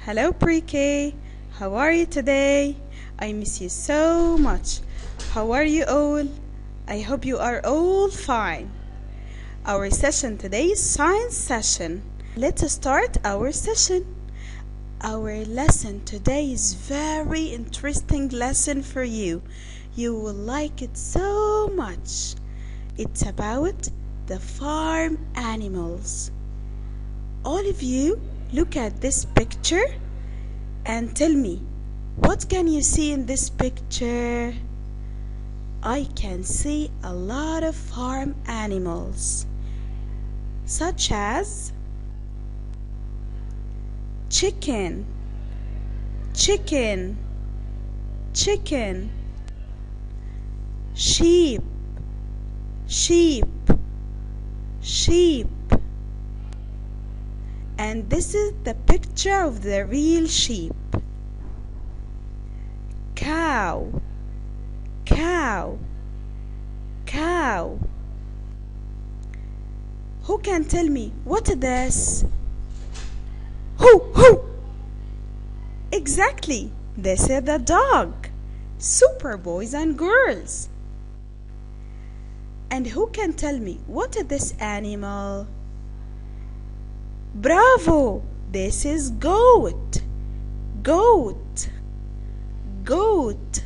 Hello Pre-K, how are you today? I miss you so much. How are you all? I hope you are all fine. Our session today is science session. Let's start our session. Our lesson today is very interesting lesson for you. You will like it so much. It's about the farm animals. All of you, look at this picture and tell me, what can you see in this picture? I can see a lot of farm animals, such as chicken, chicken, chicken, sheep, sheep, sheep. And this is the picture of the real sheep. Cow, cow, cow. Who can tell me what is this? Who? Exactly, this is the dog. Super boys and girls. And who can tell me what is this animal? Bravo! This is goat. Goat. Goat.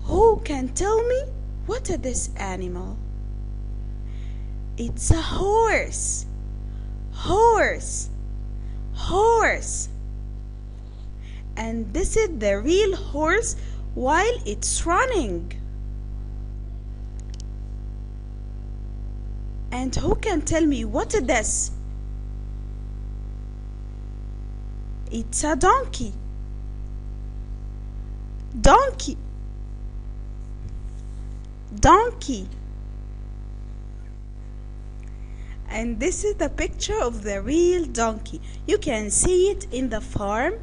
Who can tell me what is this animal? It's a horse. Horse. Horse. And this is the real horse while it's running. And who can tell me what is this? It's a donkey. Donkey. Donkey. And this is the picture of the real donkey. You can see it in the farm.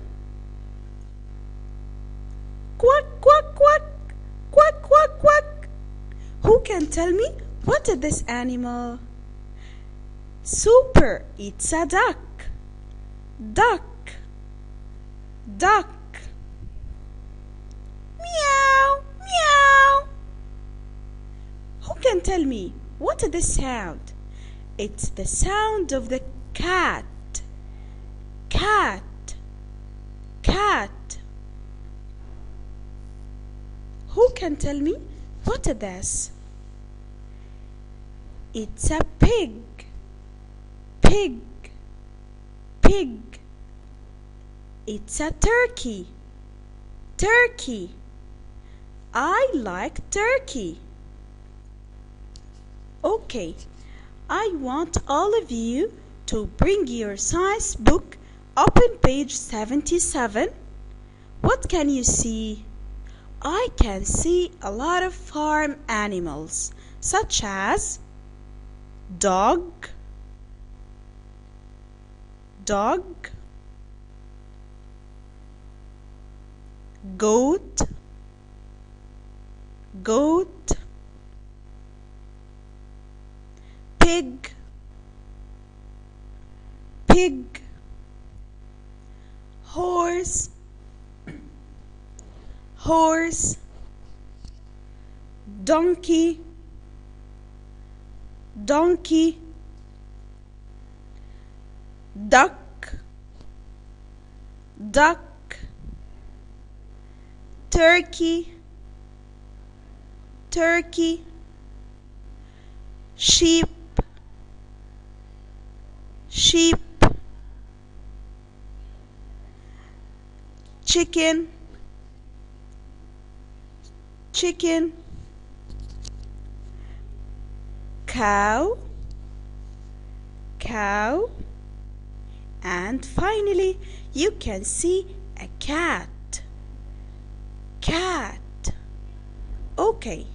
Quack, quack, quack. Quack, quack, quack. Who can tell me what is this animal? Super, it's a duck. Duck. Duck. Meow, meow. Who can tell me what is this sound? It's the sound of the cat. Cat. Cat. Who can tell me what is this? It's a pig. Pig. Pig. It's a turkey. Turkey. I like turkey. Okay, I want all of you to bring your science book, open page 77. What can you see? I can see a lot of farm animals, such as dog, dog, goat, goat, pig, pig, horse, horse, donkey, donkey, duck, duck, turkey, turkey, sheep, sheep, chicken, chicken, cow, cow, and finally you can see a cat. Cat. Okay.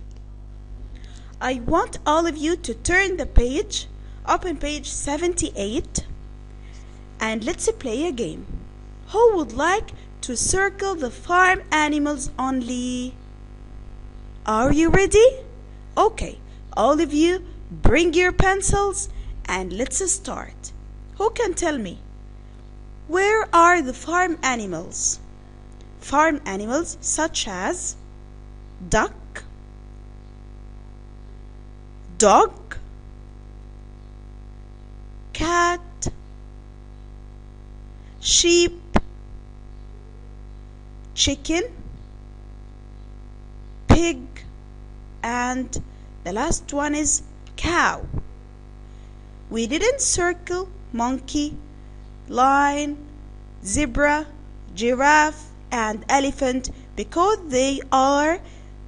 I want all of you to turn the page, open page 78, and let's play a game. Who would like to circle the farm animals only? Are you ready? Okay, all of you bring your pencils and let's start. Who can tell me? Where are the farm animals? Farm animals such as duck, dog, cat, sheep, chicken, pig, and the last one is cow. We didn't circle monkey, lion, zebra, giraffe, and elephant because they are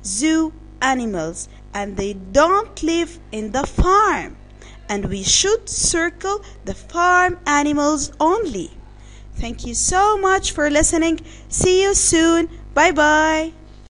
zoo animals and they don't live in the farm. And we should circle the farm animals only. Thank you so much for listening. See you soon. Bye bye.